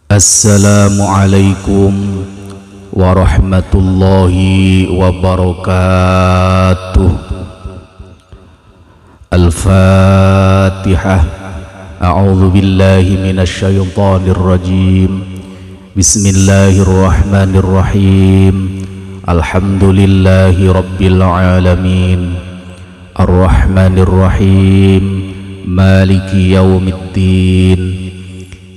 Assalamualaikum warahmatullahi wabarakatuh. Al-Fatihah. A'udzu billahi minasy syaithanir rajim. Bismillahirrahmanirrahim. Alhamdulillahi rabbil alamin. Ar-Rahmanir Rahim. Maliki yaumiddin.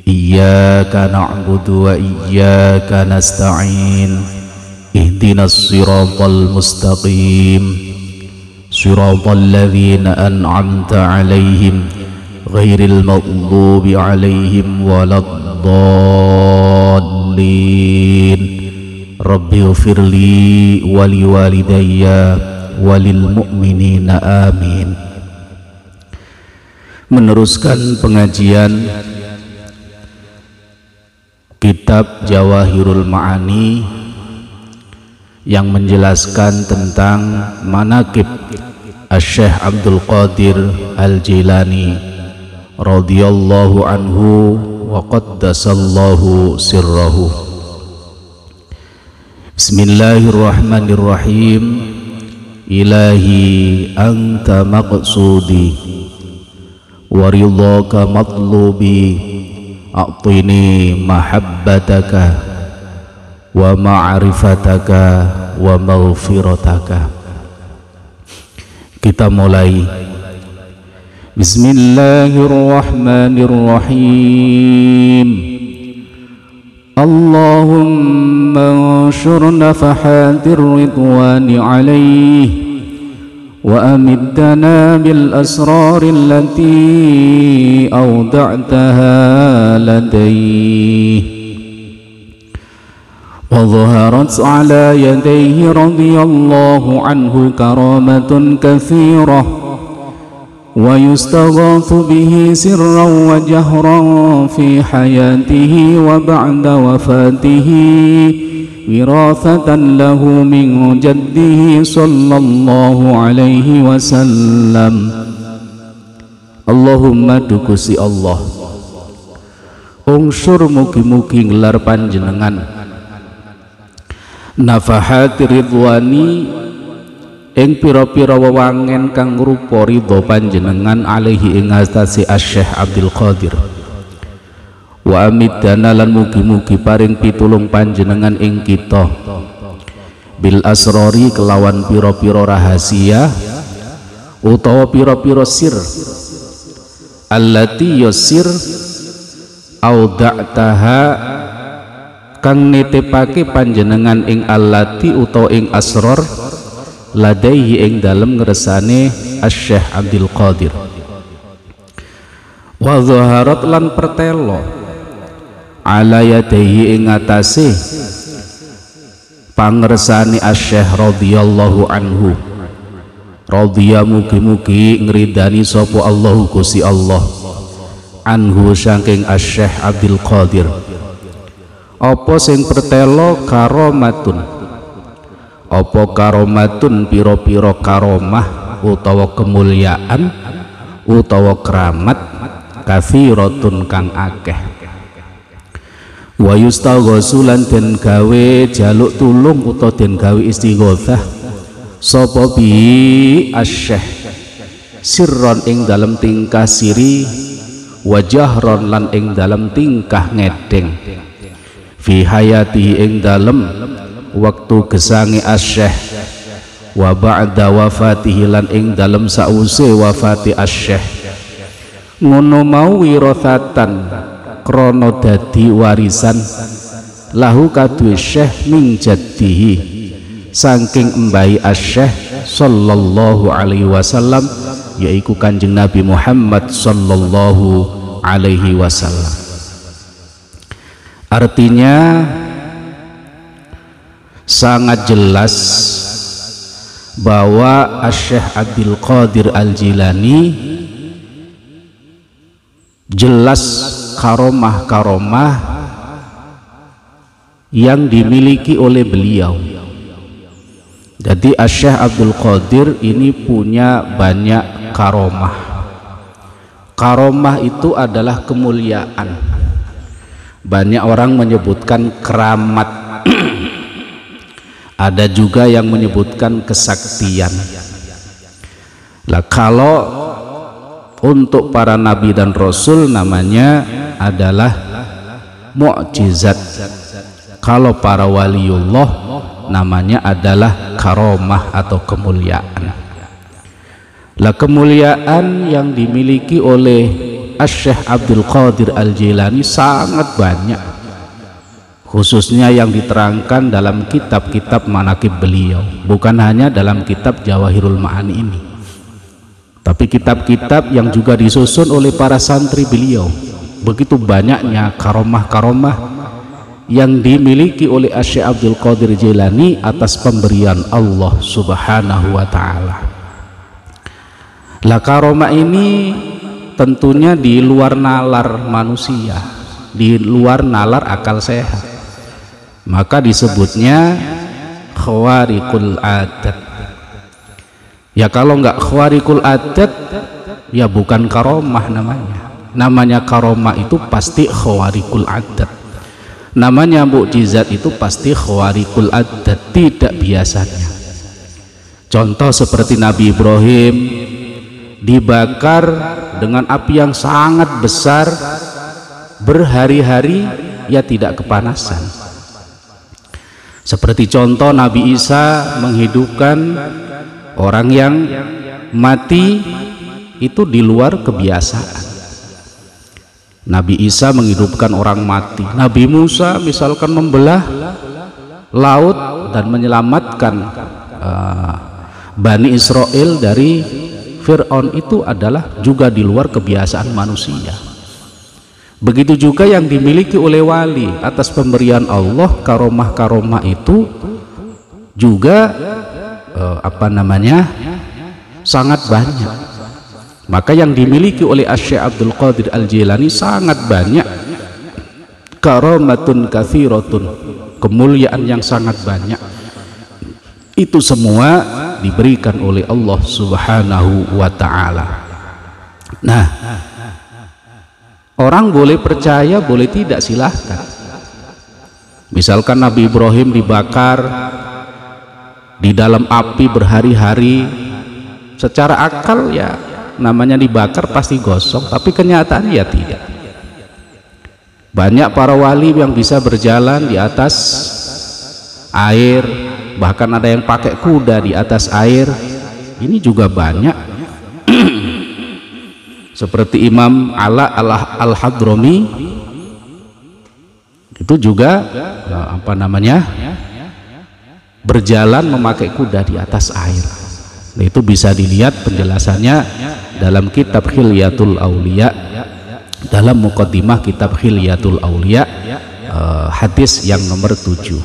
Iyyaka na'budu wa iyyaka nasta'in. Ihdinas siratal mustaqim. Siratal ladzina an'amta 'alaihim ghairil maghdubi 'alaihim waladdallin. Rabbighfirli wa liwalidayya walil mu'minina amin. Meneruskan pengajian Kitab Jawahirul Ma'ani yang menjelaskan tentang manaqib Asy-Syaikh Abdul Qadir Al-Jilani radhiyallahu anhu wa qaddasallahu sirrahu. Bismillahirrahmanirrahim. Ilahi anta maqsudi wa ridhaka matlubi. A'tini mahabbataka wa ma'rifataka wa maghfirataka. Kita mulai. Bismillahirrahmanirrahim. Allahumma anshur nafahatir ridwani alaihi wa amiddana bil asrar allati awda'taha ladayhi wa dhaharat ala yadayhi radiyallahu anhu karamatun kathirah wa yustaghathu bihi sirran wa jahran fi hayatihi wa ba'da wafatihi wirathatan lahu min jaddihi sallallahu alaihi wasallam. Allahumma dukusi Allah unsur mugi-mugi ngelar panjenengan nafahati ridwani ing pira-pira wewangen kang rupa ridho panjenengan alaihi ing atase Asy-Syaikh Abdul Qadir. Wa amiddana lan mugi-mugi paring pitulung panjenengan ing kita bil asrori kelawan pira-pira rahasia utawa pira-pira sir allati yasir auda'taha kang nitipake panjenengan ing allati utawa ing asror ladaihi ing dalem ngersane Asy-Syaikh Abdul Qadir. Wa dhaharat lan pertelo ala yadaihi ing atase pangresani Asy-Syaikh radhiyallahu anhu. Radhiya mugi-mugi ngridani sapa Allahu Gusti Allah anhu saking Asy-Syaikh Abdul Qadir. Apa sing pertelo karomatun, apa karomatun pira-pira karomah utawa kemuliaan utawa keramat kathiratun kang akeh. Wa yustaghatsu lan den gawe jaluk tulung utawa den gawe istighatsah sapa bi Asy-Syaikh sirron ing dalem tingkah siri wa jahron lan ing dalem tingkah ngedeng fi hayati ing dalem waktu gesange Asy-Syaikh wa ba'da wafatihi lan ing dalem sause wafati Asy-Syaikh ngono mau wirathatan krono dadi warisan lahu kadue Syekh min jaddihi saking embahi Asy-Syaikh sallallahu alaihi wasallam yaiku Kanjeng Nabi Muhammad sallallahu alaihi wasallam. Artinya sangat jelas bahwa Asy-Syaikh Abdul Qadir Al-Jilani jelas karomah-karomah yang dimiliki oleh beliau. Jadi Asy-Syaikh Abdul Qadir ini punya banyak karomah. Karomah itu adalah kemuliaan. Banyak orang menyebutkan keramat. Ada juga yang menyebutkan kesaktian. Lah kalau untuk para nabi dan rasul namanya adalah mukjizat. Kalau para waliullah namanya adalah karomah atau kemuliaan. Lah kemuliaan yang dimiliki oleh Asy-Syaikh Abdul Qadir Al-Jilani sangat banyak, khususnya yang diterangkan dalam kitab-kitab manaqib beliau, bukan hanya dalam kitab Jawahirul Ma'ani ini, tapi kitab-kitab yang juga disusun oleh para santri beliau. Begitu banyaknya karomah-karomah yang dimiliki oleh Asy-Syaikh Abdul Qadir Jilani atas pemberian Allah Subhanahu wa ta'ala. Lah karomah ini tentunya di luar nalar manusia, di luar nalar akal sehat, maka disebutnya khawariqul adat. Ya kalau nggak khawariqul adat ya bukan karomah namanya. Namanya karomah itu pasti khawariqul adat, namanya mukjizat itu pasti khawariqul adat, tidak biasanya. Contoh seperti Nabi Ibrahim dibakar dengan api yang sangat besar berhari-hari, ya tidak kepanasan. Seperti contoh Nabi Isa menghidupkan orang yang mati, itu di luar kebiasaan. Nabi Isa menghidupkan orang mati. Nabi Musa misalkan membelah laut dan menyelamatkan Bani Israel dari Fir'aun, itu adalah juga di luar kebiasaan manusia. Begitu juga yang dimiliki oleh wali atas pemberian Allah, karomah-karomah itu juga sangat banyak. Maka yang dimiliki oleh Asy-Syaikh Abdul Qadir Al-Jilani sangat banyak, karomatun katsiratun, kemuliaan yang sangat banyak. Itu semua diberikan oleh Allah Subhanahu wa ta'ala. Nah, orang boleh percaya, boleh tidak, silahkan. Misalkan Nabi Ibrahim dibakar di dalam api berhari-hari, secara akal ya namanya dibakar pasti gosong, tapi kenyataannya ya tidak. Banyak para wali yang bisa berjalan di atas air, bahkan ada yang pakai kuda di atas air. Ini juga banyak. Seperti Imam Ala Al-Hadrami, itu juga berjalan memakai kuda di atas air. Nah, itu bisa dilihat penjelasannya dalam kitab Khilyatul Auliya, dalam muqaddimah kitab Khilyatul Auliya, hadis yang nomor 7.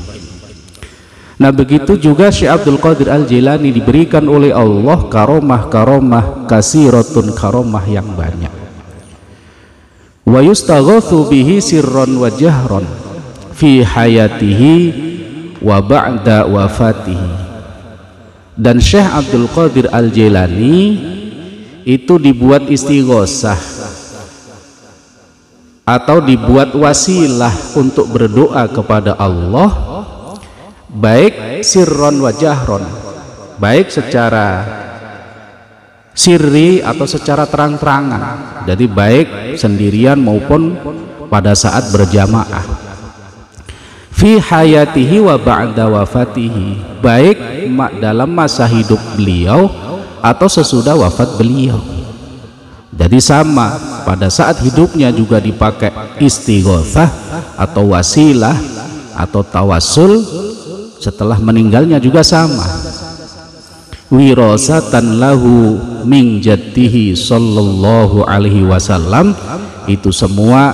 Nah, begitu juga Syekh Abdul Qadir Al-Jilani diberikan oleh Allah karomah-karomah kasiratun, karomah yang banyak. Wa yustaghatsu bihi sirran wa jahran fi hayatihi wa ba'da wafatihi. Dan Syekh Abdul Qadir Al-Jilani itu dibuat istighosah atau dibuat wasilah untuk berdoa kepada Allah, baik sirron wa jahron, baik secara sirri atau secara terang-terangan. Jadi baik sendirian maupun pada saat berjamaah. Fi hayatihi wa ba'da wafatihi, baik dalam masa hidup beliau atau sesudah wafat beliau. Jadi sama, pada saat hidupnya juga dipakai istighotsah atau wasilah atau tawassul, setelah meninggalnya juga sama. Wirasatan lahu min jaddihi sallallahu alaihi wasallam, itu semua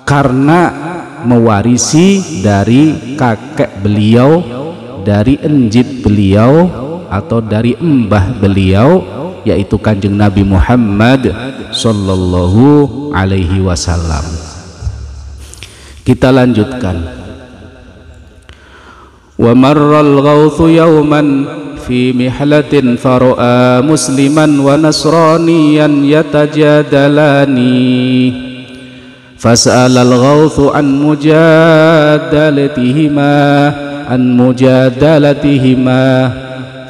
karena mewarisi dari kakek beliau, dari enjit beliau atau dari embah beliau, yaitu Kanjeng Nabi Muhammad sallallahu alaihi wasallam. Kita lanjutkan. Wa marral ghawthu yawman fi mihlatin fara'a musliman wa nasraniyan yatajadalani fas'ala al-ghawthu an mujadalatihima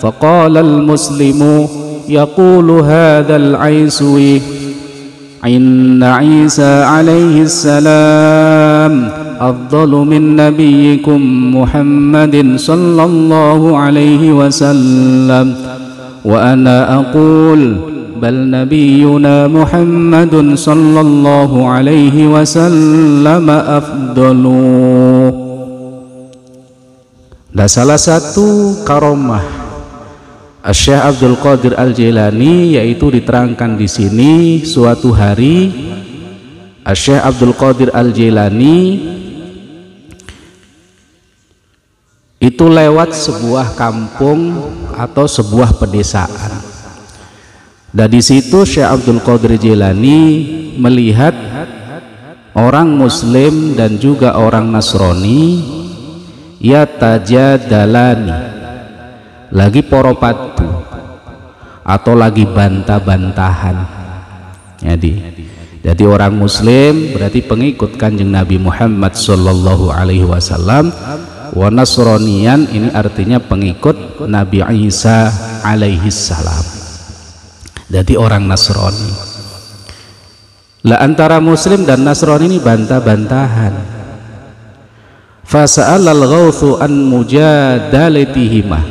faqala al-muslimu yaqulu hadha al-aiswi inna Isa alaihi salam afdalu min nabiyyikum Muhammadin sallallahu alaihi wasallam wa ana aqul bal nabiyyuna Muhammadun sallallahu alaihi wasallam afdalu. Dan salah satu karomah Syekh Abdul Qadir Al-Jilani yaitu diterangkan di sini, suatu hari Syekh Abdul Qadir Al-Jilani itu lewat sebuah kampung atau sebuah pedesaan. Dan di situ Syekh Abdul Qadir Jilani melihat orang Muslim dan juga orang Nasrani yatajadalani, lagi poropatu atau lagi bantah-bantahan. Jadi orang Muslim berarti pengikut Kanjeng Nabi Muhammad sallallahu alaihi wasallam, wa Nasronian ini artinya pengikut Nabi Isa alaihi salam. Jadi orang Nasrani. Lah antara Muslim dan Nasrani ini bantah-bantahan. Fasa'ala al-ghawthu an mujadalatihima.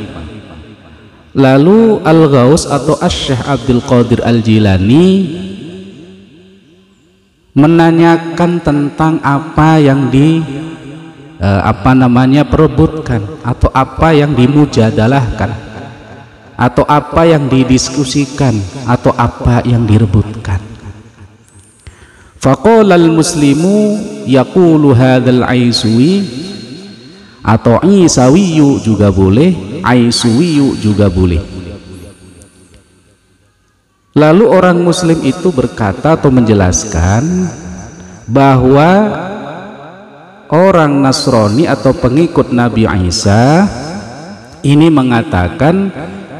Lalu Al-Ghaus atau Syekh Abdul Qadir Al-Jilani menanyakan tentang apa yang perebutkan atau apa yang dimujadalahkan, atau apa yang didiskusikan, atau apa yang direbutkan. Faqala al-muslimu yaqulu hadzal aiswi, atau isawiyu juga boleh, aiswiyu juga boleh. Lalu orang Muslim itu berkata atau menjelaskan bahwa orang Nasrani atau pengikut Nabi Isa ini mengatakan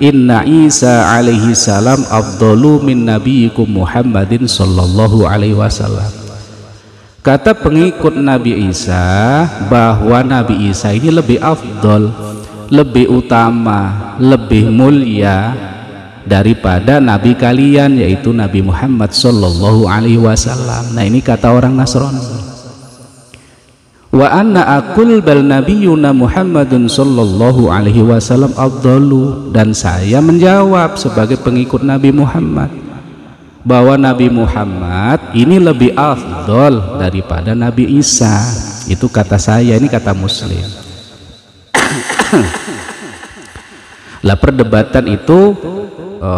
inna Isa alaihi salam afdalu min nabiyyikum Muhammadin sallallahu alaihi wasallam. Kata pengikut Nabi Isa bahwa Nabi Isa ini lebih afdol, lebih utama, lebih mulia daripada nabi kalian, yaitu Nabi Muhammad sallallahu alaihi wasallam. Nah, ini kata orang Nasrani. Wa anna aqul bal nabiyyuna Muhammadun sallallahu alaihi wasallam afdalu, dan saya menjawab sebagai pengikut Nabi Muhammad bahwa Nabi Muhammad ini lebih afdal daripada Nabi Isa. Itu kata saya, ini kata Muslim. Lah perdebatan itu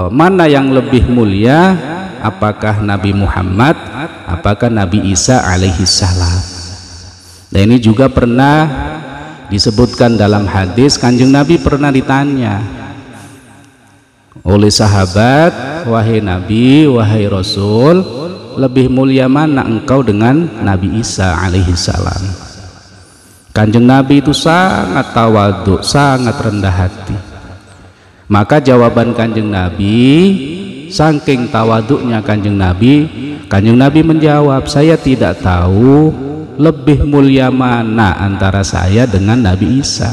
mana yang lebih mulia, apakah Nabi Muhammad, apakah Nabi Isa alaihi salam. Dan ini juga pernah disebutkan dalam hadis, Kanjeng Nabi pernah ditanya oleh sahabat, wahai Nabi, wahai Rasul, lebih mulia mana engkau dengan Nabi Isa alaihi salam? Kanjeng Nabi itu sangat tawadhu, sangat rendah hati. Maka jawaban Kanjeng Nabi, saking tawadhunya Kanjeng Nabi menjawab, saya tidak tahu lebih mulia mana antara saya dengan Nabi Isa,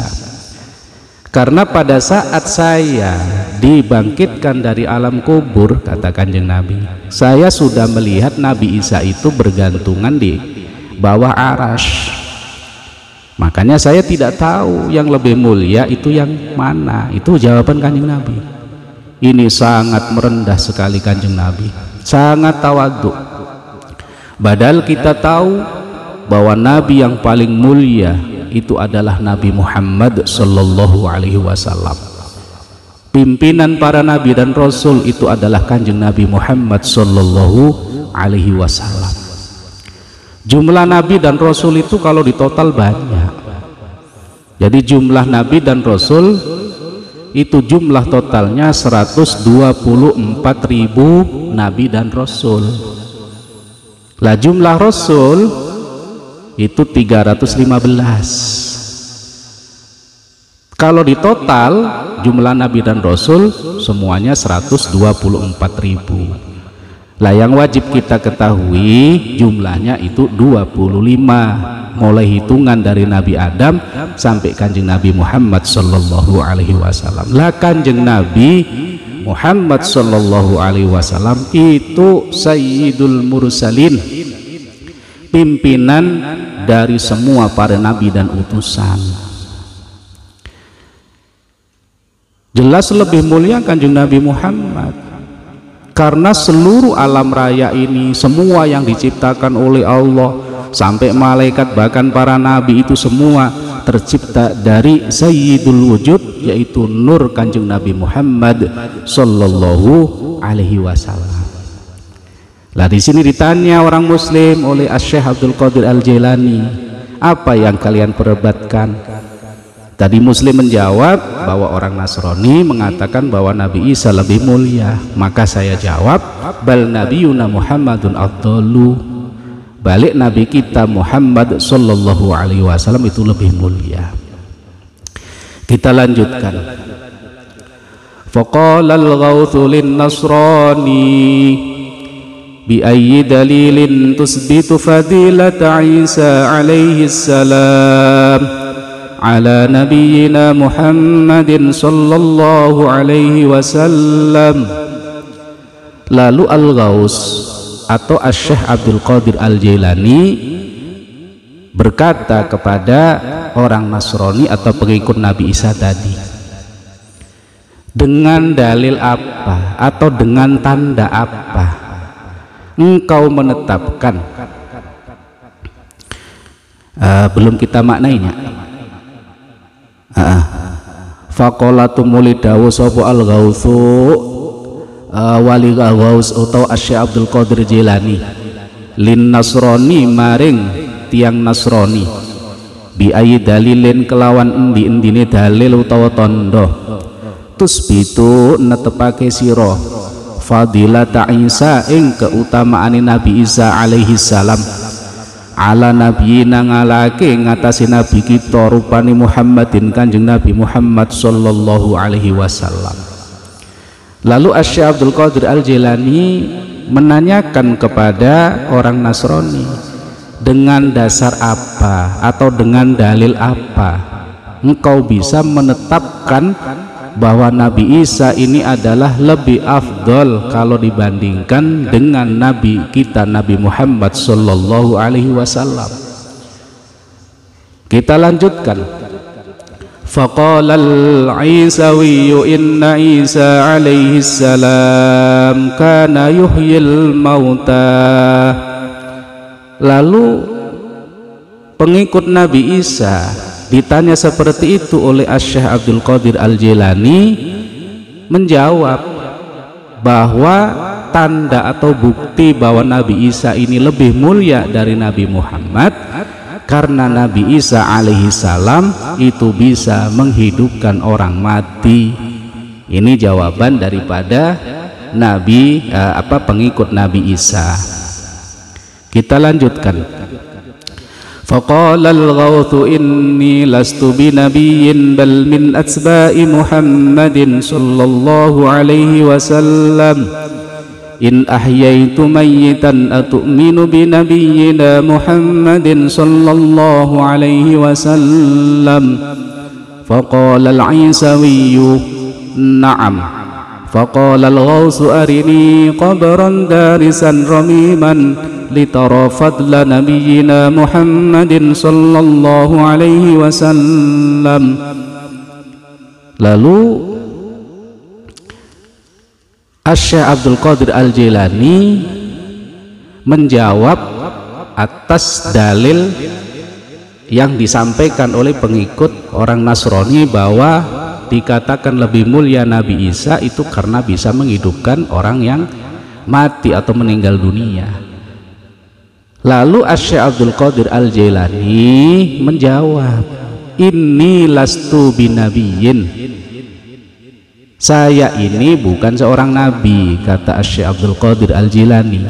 karena pada saat saya dibangkitkan dari alam kubur, kata Kanjeng Nabi, saya sudah melihat Nabi Isa itu bergantungan di bawah arasy. Makanya saya tidak tahu yang lebih mulia itu yang mana. Itu jawaban Kanjeng Nabi. Ini sangat merendah sekali Kanjeng Nabi, sangat tawadhu. Padahal kita tahu bahwa Nabi yang paling mulia itu adalah Nabi Muhammad sallallahu alaihi wasallam. Pimpinan para nabi dan rasul itu adalah Kanjeng Nabi Muhammad sallallahu alaihi wasallam. Jumlah nabi dan rasul itu kalau ditotal banyak. Jadi jumlah nabi dan rasul itu jumlah totalnya 124.000 nabi dan rasul. Lah jumlah rasul itu 315. Kalau di total jumlah nabi dan rasul semuanya 124.000. Lah yang wajib kita ketahui jumlahnya itu 25, mulai hitungan dari Nabi Adam sampai Kanjeng Nabi Muhammad sallallahu alaihi wasallam. Lah Kanjeng Nabi Muhammad sallallahu alaihi wasallam itu Sayyidul Mursalin, pimpinan dari semua para nabi dan utusan. Jelas lebih mulia Kanjeng Nabi Muhammad, karena seluruh alam raya ini, semua yang diciptakan oleh Allah sampai malaikat bahkan para nabi itu semua tercipta dari Sayyidul Wujud, yaitu Nur Kanjeng Nabi Muhammad sallallahu alaihi wasallam. Lah di sini ditanya orang muslim oleh Asy-Syaikh Abdul Qadir Al-Jailani, apa yang kalian perdebatkan? Tadi muslim menjawab bahwa orang Nasrani mengatakan bahwa Nabi Isa lebih mulia. Maka saya jawab, bal nabiyuna Muhammadun afdalu, balik Nabi kita Muhammad sallallahu alaihi wasallam itu lebih mulia. Kita lanjutkan. Faqala al-Ghautsu lin-Nasrani bi ayyi dalilin tusbitu fadilata Isa alaihi salam ala nabiyyina Muhammadin sallallahu alaihi wasallam. Lalu Al-Ghaus atau Asy-Syaikh Abdul Qadir Al-Jailani berkata kepada orang Nasrani atau pengikut Nabi Isa tadi, dengan dalil apa atau dengan tanda apa engkau menetapkan, belum kita maknainya. Faqolatu muli dawu sapa Al-Ghautsu wali Al-Ghaus atau Asy-Syaikh Abdul Qadir Jilani lin Nasrani maring tiang Nasrani bi ayi dalilin kelawan endi-endine dalil utawa tandha tusbitu netepake sira fadilata Isa ing keutamaane Nabi Isa alaihi salam ala nabiyina ngalake ngatasi nabi kita rupani Muhammadin Kanjeng Nabi Muhammad sallallahu alaihi wasallam. Lalu Asy-Syaikh Abdul Qadir Al-Jailani menanyakan kepada orang Nasrani, dengan dasar apa atau dengan dalil apa engkau bisa menetapkan bahwa Nabi Isa ini adalah lebih afdol kalau dibandingkan dengan Nabi kita Nabi Muhammad sallallahu alaihi wasallam. Kita lanjutkan. Faqala al-Isawi inna Isa alaihi salam kana yuhyil mauta. Lalu pengikut Nabi Isa ditanya seperti itu oleh Asy-Syaikh Abdul Qadir Al-Jailani, menjawab bahwa tanda atau bukti bahwa Nabi Isa ini lebih mulia dari Nabi Muhammad karena Nabi Isa alaihi salam itu bisa menghidupkan orang mati. Ini jawaban daripada Nabi pengikut Nabi Isa. Kita lanjutkan. Faqala al-Ghautsu inni lastu binabiyyin bal min atba'i Muhammadin sallallahu alaihi wasallam in ahyaitu mayyitan atu'minu binabiyyina Muhammadin sallallahu alaihi wasallam. Faqala al-Isawiyyu na'am. Faqala al-Ghautsu arini qabran darisan ramiman litara fadla nabiyyina Muhammadin sallallahu alaihi wasallam. Lalu Asy-Syaikh Abdul Qadir Al-Jailani menjawab atas dalil yang disampaikan oleh pengikut orang Nasrani bahwa dikatakan lebih mulia Nabi Isa itu karena bisa menghidupkan orang yang mati atau meninggal dunia. Lalu Asy-Syaikh Abdul Qadir Al-Jailani menjawab, inni lastu binabiyyin, saya ini bukan seorang nabi, kata Asy-Syaikh Abdul Qadir Al-Jailani,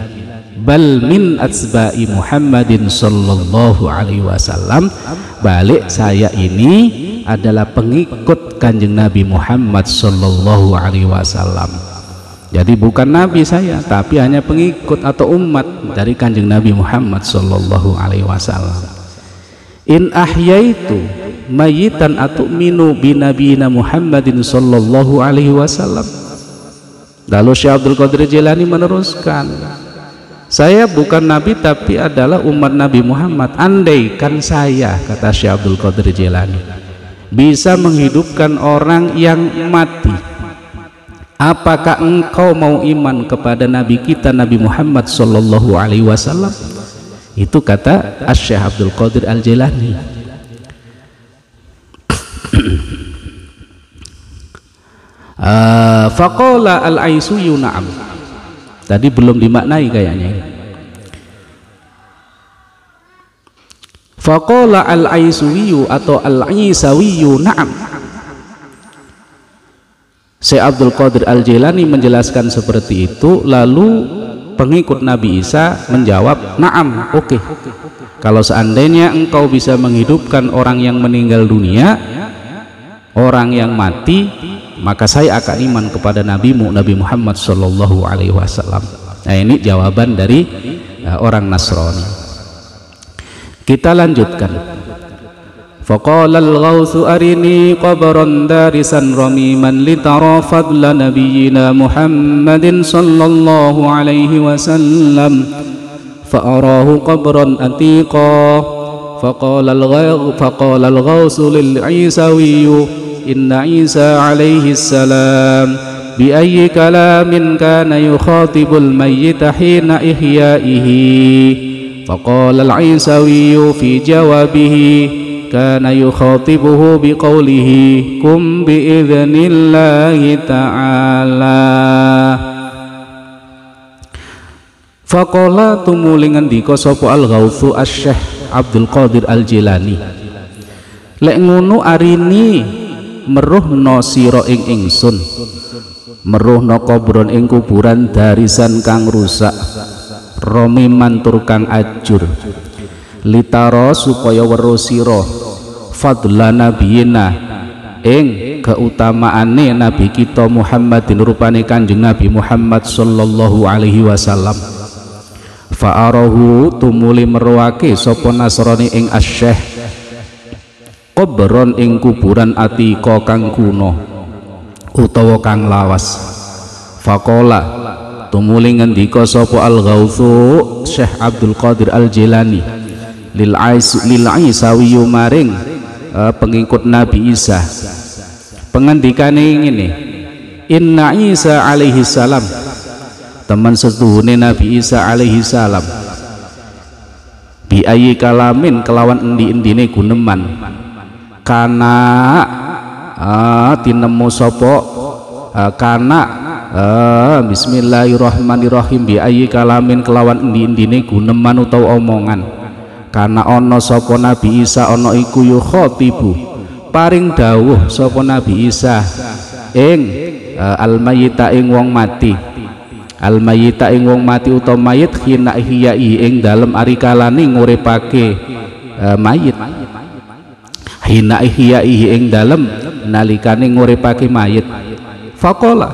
bal min atsba'i Muhammadin sallallahu alaihi wasallam, balik saya ini adalah pengikut Kanjeng Nabi Muhammad sallallahu alaihi wasallam. Jadi bukan nabi saya, tapi hanya pengikut atau umat dari Kanjeng Nabi Muhammad sallallahu alaihi wasallam. In ahyaitu mayitan atu'minu bi nabiyina Muhammadin sallallahu alaihi wasallam. Lalu Syekh Abdul Qadir Jilani meneruskan, saya bukan nabi tapi adalah umat Nabi Muhammad. Andaikan saya, kata Syekh Abdul Qadir Jilani, bisa menghidupkan orang yang mati, apakah engkau mau iman kepada nabi kita Nabi Muhammad sallallahu alaihi wasallam? Itu kata Syekh Abdul Qadir Al-Jilani. Faqala al-Aisyu na'am. Tadi belum dimaknai kayaknya. Faqala al-Aisyu atau al-Isawiyu na'am. Syekh Abdul Qadir Al-Jilani menjelaskan seperti itu, lalu pengikut Nabi Isa menjawab, na'am, oke. Kalau seandainya engkau bisa menghidupkan orang yang meninggal dunia, orang yang mati, maka saya akan iman kepada nabimu Nabi Muhammad sallallahu alaihi wasallam. Nah, ini jawaban dari orang Nasrani. Kita lanjutkan. Faqala al-Ghawthu arini qabran darisan ramiman litara fadla nabiyyina Muhammadin sallallahu alaihi wasallam. Fa'arahu qabran atiqa. Faqala al-Ghawthu lil-Isawiyyu inna Isa alaihi salam bi ayyi kalamin kana yukhatibul mayyita hina ihyaihi. Faqala al-Isawiyyu fi jawabihi kana yukhatibuhu biqaulihi kum biidhnillahi ta'ala. Faqala tumuli ngendika sapa al-Ghawthu Asy-Syaikh Abdul Qadir Al-Jilani, lek ngono arini meruhna sira ing ingsun, meruhna kubron ing kuburan darisan kang rusak, romiman tur kang ajur, litara supaya weruh sira fadla nabiyina ing keutamaane nabi kita Muhammadin rupane Kanjeng Nabi Muhammad sallallahu alaihi wasallam. Fa'arahu tumuli meruake sapa Nasrani ing Asy-Syaikh kubron ing kuburan atika kang kuno utawa kang lawas. Faqala tumuli ngendika sapa al-Ghawthu Syekh Abdul Qadir Al-Jilani lil Isawi maring pengikut Nabi Isa, pengandikane ngene, inna Isa alaihi salam, teman setuhune Nabi Isa alaihi salam, bi ayyi kalamin kelawan endi-endine guneman, kana tinemu sapa kana bismillahirrahmanirrahim, bi ayyi kalamin kelawan endi-endine guneman utawa omongan, kana ana sapa Nabi Isa ana iku yukhatibu paring dawuh sapa Nabi Isa ing al-mayyita ing wong mati, al-mayyita ing wong mati utawa mayit hina ihyai ing dalem ari kalane nguripake mayit, hina ihyaihi ing dalem nalikane nguripake mayit. Faqala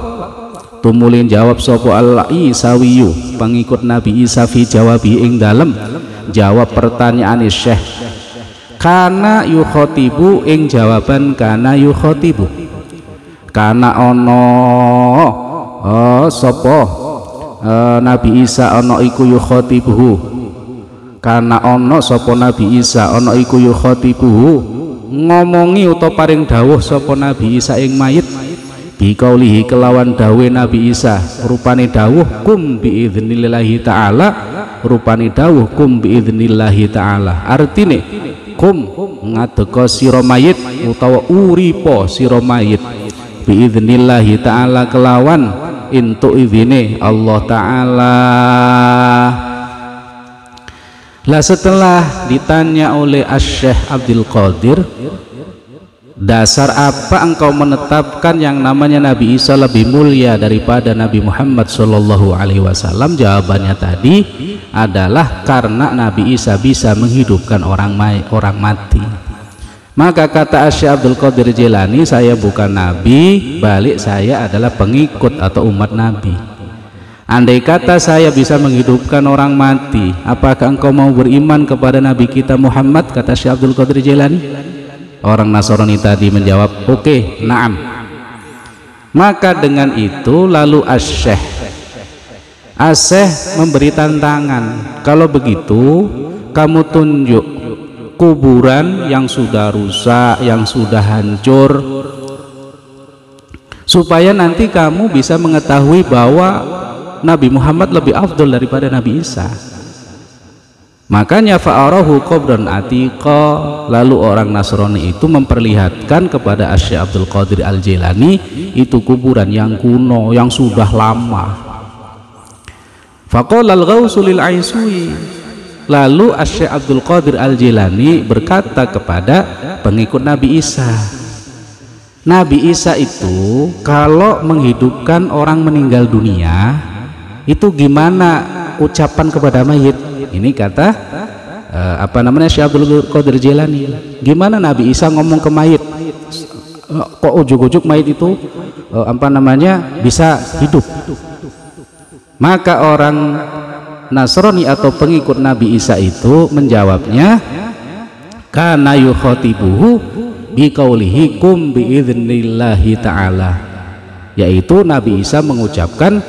tumulin jawab sapa al-Isawiyu pengikut Nabi Isa fi jawabi ing dalem jawab pertanyaan Syekh, kana yukhatibu ing jawaban kana yukhatibu, kana ono sapa Nabi Isa ana iku yukhatibuhu, kana ono sapa Nabi Isa ana iku yukhatibuhu ngomongi utawa paring dawuh sapa Nabi Isa ing mayit, biqaulihi kelawan dawuh Nabi Isa rupane dawuh kum biidznillahi ta'ala, rupane dawuh kum biidznillahi ta'ala, artine kum ngadeka sira mayit utawa uripa sira mayit biidznillahi ta'ala kelawan intu izine Allah Ta'ala. Lah setelah ditanya oleh Asy-Syaikh Abdul Qadir, dasar apa engkau menetapkan yang namanya Nabi Isa lebih mulia daripada Nabi Muhammad sallallahu alaihi wasallam? Jawabannya tadi adalah karena Nabi Isa bisa menghidupkan orang mati. Maka kata Syekh Abdul Qadir Jilani, saya bukan nabi, balik saya adalah pengikut atau umat Nabi. andai kata saya bisa menghidupkan orang mati, apakah engkau mau beriman kepada Nabi kita Muhammad? Kata Syekh Abdul Qadir Jailani. Orang Nasrani tadi menjawab, oke, na'am. Maka dengan itu lalu Asy-Syaikh memberi tantangan, kalau begitu kamu tunjuk kuburan yang sudah rusak, yang sudah hancur, supaya nanti kamu bisa mengetahui bahwa Nabi Muhammad lebih afdol daripada Nabi Isa. Makanya fa'arahu qabran atiqa, lalu orang Nasrani itu memperlihatkan kepada Syekh Abdul Qadir Al-Jailani itu kuburan yang kuno, yang sudah lama. Faqala al-Ghausu lil Aisui, lalu Syekh Abdul Qadir Al-Jailani berkata kepada pengikut Nabi Isa, Nabi Isa itu kalau menghidupkan orang meninggal dunia itu gimana ucapan kepada mayit? Ini kata Syekh Abdul Qadir Jailani, gimana Nabi Isa ngomong ke mayit? Kok ujuk-ujuk mayit itu bisa hidup? Maka orang Nasrani atau pengikut Nabi Isa itu menjawabnya, kana yukhatibuhu biqaulihi kum biidznillahi ta'ala, yaitu Nabi Isa mengucapkan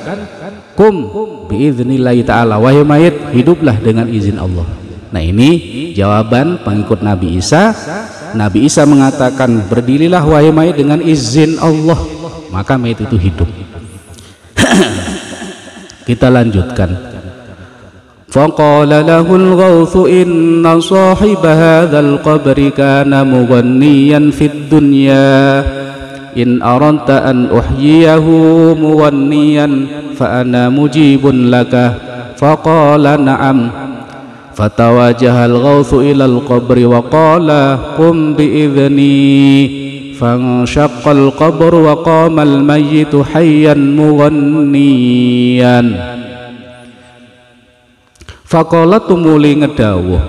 kum biidznillahi ta'ala, wahai mayit hiduplah dengan izin Allah. Nah, ini jawaban pengikut Nabi Isa. Nabi Isa mengatakan berdirilah wahai mayit dengan izin Allah, maka mayit itu hidup. Kita lanjutkan. Faqala lahul Ghautsu inna sahiba hadzal qabri kana mughanniyan fid dunya in aranta an uhyiyahu muwanniyan fa ana mujibun laka. Faqala na'am. Fatawajaha al-Ghautsu ila al-qabri wa qala qum bi'idhni. Fanshaqqa al-qabru wa qama al-mayyitu hayyan mughanniyan. Faqala tumuli ngedawuh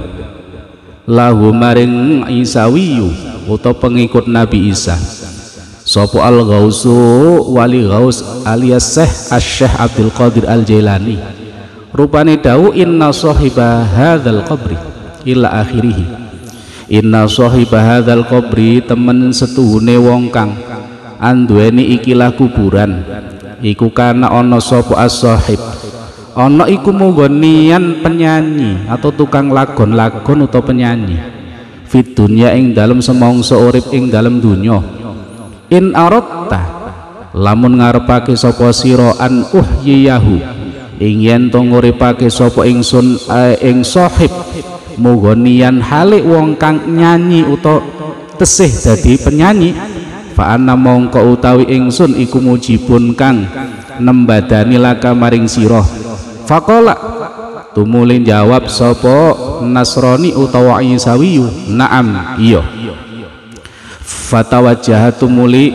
lahu maring Isawiyu utawa pengikut Nabi Isa, sapa al-Ghautsu wali Ghaus alias Syekh Abdul Qadir Al-Jailani, rupane dawuh inna sahiba hadzal qabri ila akhirih. Inna sahiba hadzal qabri, temen setuhune wong kang anduweni ikilah kuburan iku kana ana sapa as-sahib, ana iku mughniyan penyanyi atau tukang lagon-lagon utawa penyanyi, fit dunya ing dalem semongso urip ing dalem dunya. In aratta, lamun ngarepake sapa sira an uhyiyahu, ing yen to nguripake sapa ingsun ing sahib mughniyan hale wong kang nyanyi utawa tesih dadi penyanyi, fa ana mongko utawi ingsun iku mujibun kang nembadani laka maring sira. Faqala tumulin jawab sapa Nasrani utawa Isawiyu, na'am, iya. Fatawajjaha tumuli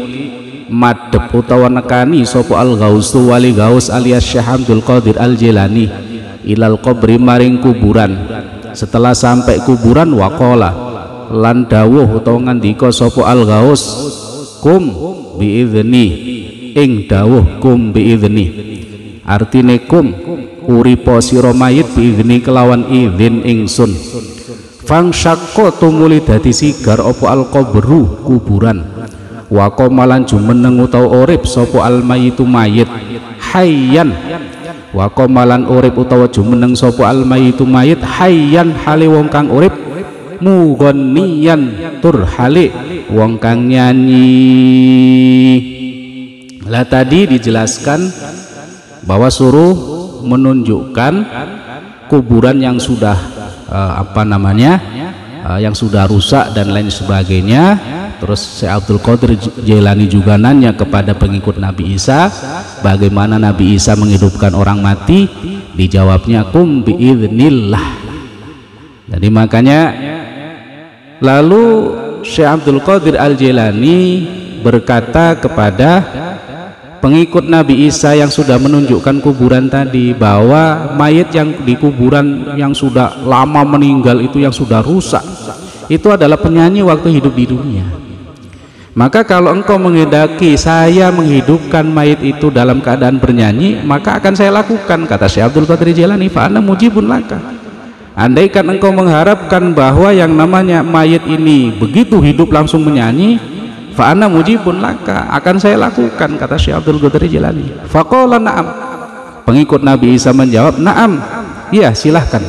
madhep utawa nekani sapa al-Ghautsu wali Ghaus alias Syekh Abdul Qadir Al-Jailani ilal qabri maring kuburan. Setelah sampai kuburan waqala lan dawuh utawa ngandika sapa al-Ghaus kum biidzni, ing dawuh kum biidzni artine kum uripa sira mayit biidzni kelawan izin ingsun. Fangsyaqqa tumuli dadi sigar apa al-qabru kuburan, wa qamalan jumeneng utawa urip sapa al-mayitu mayit hayyan, wa qamalan urip utawa jumeneng sapa al-mayitu mayit hayyan hale wong kang urip, mughanniyan tur hale wong kang nyanyi. Lah tadi dijelaskan bahwa suruh menunjukkan kuburan yang sudah yang sudah rusak dan lain sebagainya. Terus Syekh Abdul Qadir Jailani juga nanya kepada pengikut Nabi Isa, bagaimana Nabi Isa menghidupkan orang mati? Dijawabnya kum biidznillah. Jadi makanya lalu Syekh Abdul Qadir Al-Jailani berkata kepada pengikut Nabi Isa yang sudah menunjukkan kuburan tadi, bahwa mayat yang di kuburan yang sudah lama meninggal itu, yang sudah rusak, itu adalah penyanyi waktu hidup di dunia. Maka kalau engkau menghendaki saya menghidupkan mayit itu dalam keadaan bernyanyi, maka akan saya lakukan, kata Syekh Abdul Qadir Jailani. Fa ana mujibun laka. Andaikan engkau mengharapkan bahwa yang namanya mayit ini begitu hidup langsung menyanyi, fa ana mujibun laka, akan saya lakukan, kata Syekh Abdul Qadir Jailani. Faqala na'am. Pengikut Nabi Isa menjawab, na'am, iya silahkan.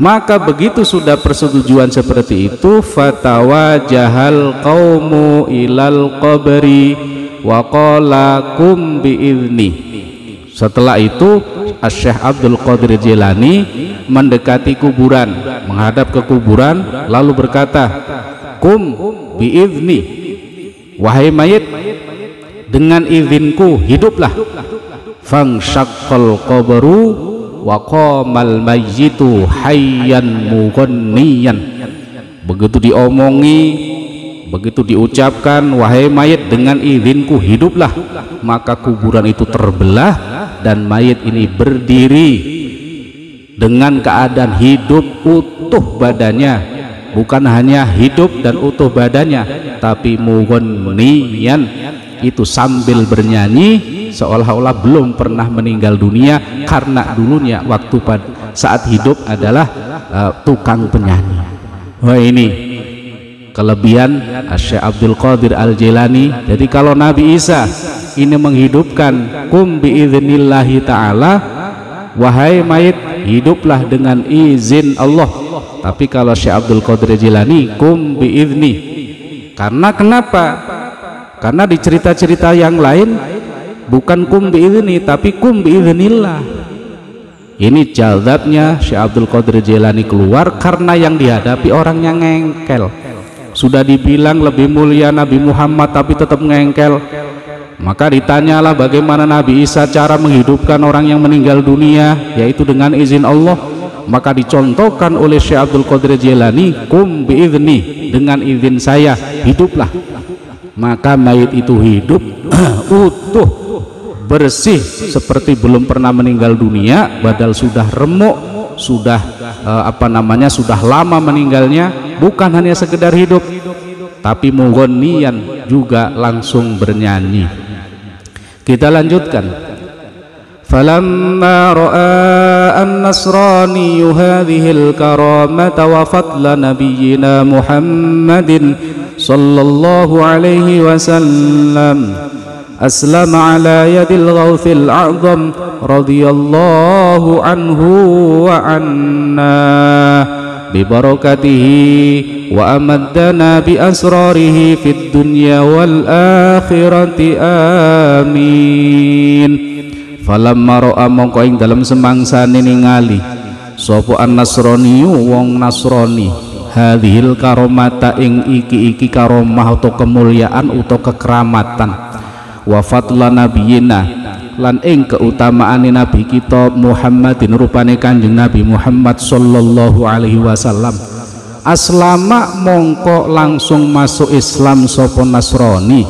Maka begitu sudah persetujuan seperti itu, fatawajahal qaumu ilal qabri wa qala kum bi'izni. Setelah itu Syekh Abdul Qadir Jailani mendekati kuburan, menghadap ke kuburan, lalu berkata, kum bi'izni, wahai mayit, dengan izinku hiduplah. Fangsyaqqal qabru wa qamal mayyitu hayyan mughanniyan. Begitu diomongi, begitu diucapkan, wahai mayit, dengan izinku hiduplah, maka kuburan itu terbelah dan mayit ini berdiri dengan keadaan hidup utuh badannya, bukan hanya hidup dan utuh badannya, tapi mughanniyan, itu sambil bernyanyi seolah-olah belum pernah meninggal dunia, karena dulunya waktu saat hidup adalah tukang penyanyi. Wah, ini kelebihan Syekh Abdul Qadir Al-Jailani. Jadi kalau Nabi Isa ini menghidupkan kum biidznillahi ta'ala, wahai mayit, hiduplah dengan izin Allah. Tapi kalau Syekh Abdul Qadir Jailani kum biizni. Karena kenapa? Karena di cerita-cerita yang lain bukan kum biizni, tapi kum biiznillah. Ini jazabnya Syekh Abdul Qadir Jailani keluar karena yang dihadapi orangnya ngengkel. Sudah dibilang lebih mulia Nabi Muhammad tapi tetap ngengkel. Maka ditanyalah bagaimana Nabi Isa cara menghidupkan orang yang meninggal dunia, yaitu dengan izin Allah. Maka dicontohkan oleh Syekh Abdul Qadir Jailani, kum biizni, dengan izin saya hiduplah. Maka mayit itu hidup utuh, bersih, seperti belum pernah meninggal dunia, padahal sudah remuk, sudah sudah lama meninggalnya. Bukan hanya sekedar hidup, tapi mughanniyan, juga langsung bernyanyi. Kita lanjutkan. Falamma ra'a an-nasrani hadhil karamata wa fadla nabiyyina Muhammadin sallallahu alaihi wasallam aslama ala yadil ghawthil a'zam radhiyallahu anhu wa anna bibarakatihi wa amaddana bi asrarihi fid dunya wal akhirati amin. Falamma ra'a mongko ing dalem semangsane ningali sapa an-nasrani wong nasrani hadhil karomata ing iki karomah atau kemuliaan atau kekeramatan, wa fadla nabiyina lan ing keutamaane nabi kita Muhammadin rupane Kanjeng Nabi Muhammad sallallahu alaihi wasallam. Aslama mongko langsung masuk Islam sapa nasrani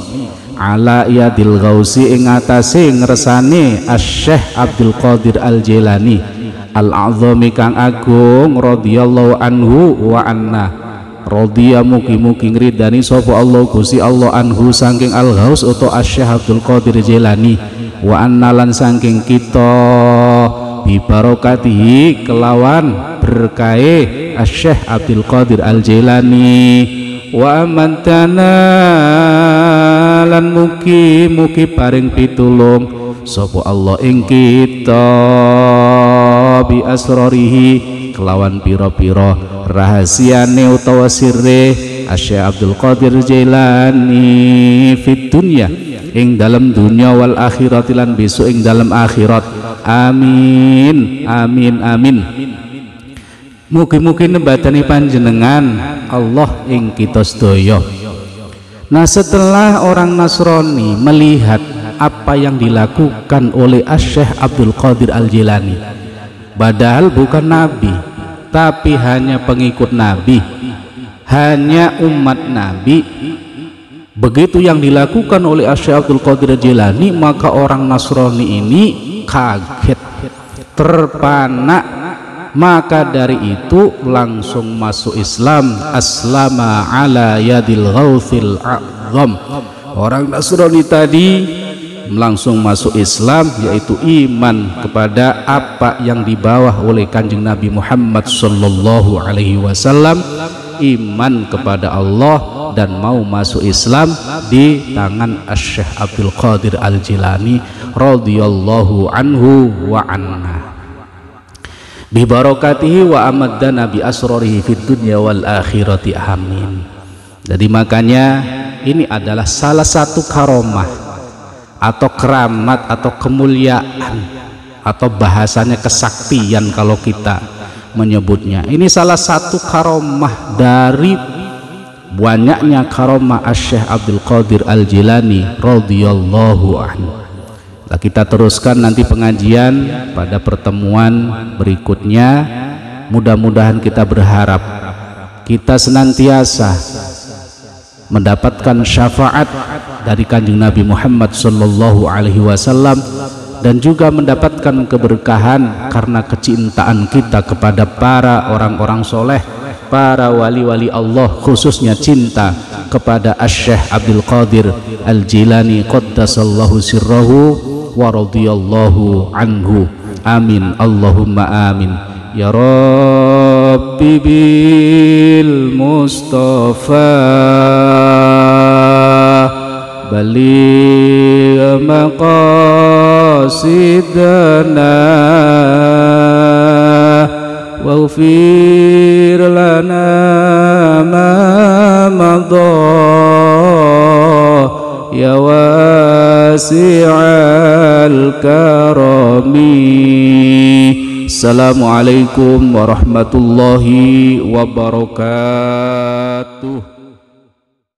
ala yadil ghausi ing atase ngresane Syekh Abdul Qadir Al-Jailani al-azami kang agung radhiyallahu anhu wa anna. Radhiya mugi-mugi ngridani sapa Allah Gusti Allah anhu saking al-ghaus utawa Syekh Abdul Qadir Jailani wa anna lan saking kita bi barakatihi kelawan berkahe Syekh Abdul Qadir Al-Jailani wa amantana lan mugi-mugi paring pitulung sapa Allah ing kita bi asrarihi kelawan pira-pira rahasiane utawa sirre Syekh Abdul Qadir Jailani fid dunya ing dalam dunya wal akhirat lan besok ing dalam akhirat. Amin amin amin. Mugi-mugi nebadani panjenengan Allah ing kita sedaya. Nah, setelah orang Nasrani melihat apa yang dilakukan oleh Syekh Abdul Qadir Al-Jailani, padahal bukan nabi tapi hanya pengikut nabi, hanya umat nabi, begitu yang dilakukan oleh Syekh Abdul Qadir Jailani, maka orang Nasrani ini kaget, terpana, maka dari itu langsung masuk Islam. Aslama ala yadil ghauthil a'zam. Orang Nasrani tadi langsung masuk Islam, yaitu iman kepada apa yang dibawa oleh Kanjeng Nabi Muhammad sallallahu alaihi wasallam, iman kepada Allah dan mau masuk Islam di tangan Asy-Syaikh Abdul Qadir Al-Jilani radhiyallahu anhu wa anna. Bi barakatihi wa amaddana bi asrarihi fid dunya wal akhirati amin. Jadi makanya ini adalah salah satu karomah atau keramat atau kemuliaan atau bahasanya kesaktian kalau kita menyebutnya. Ini salah satu karomah dari banyaknya karomah Asy-Syaikh Abdul Qadir Al-Jilani radhiyallahu anhu. Nah, kita teruskan nanti pengajian pada pertemuan berikutnya. Mudah-mudahan kita berharap kita senantiasa mendapatkan syafaat dari Kanjeng Nabi Muhammad sallallahu alaihi wasallam dan juga mendapatkan keberkahan karena kecintaan kita kepada para orang-orang soleh, para wali-wali Allah, khususnya cinta kepada Asy-Syaikh Abdul Qadir Al-Jilani qaddasallahu sirrahu wa radhiyallahu anhu. Amin Allahumma amin ya Rabbi bil Mustafa baligh maqasidana waghfir lana ma madha ya wasi'al karami. Assalamualaikum warahmatullahi wabarakatuh.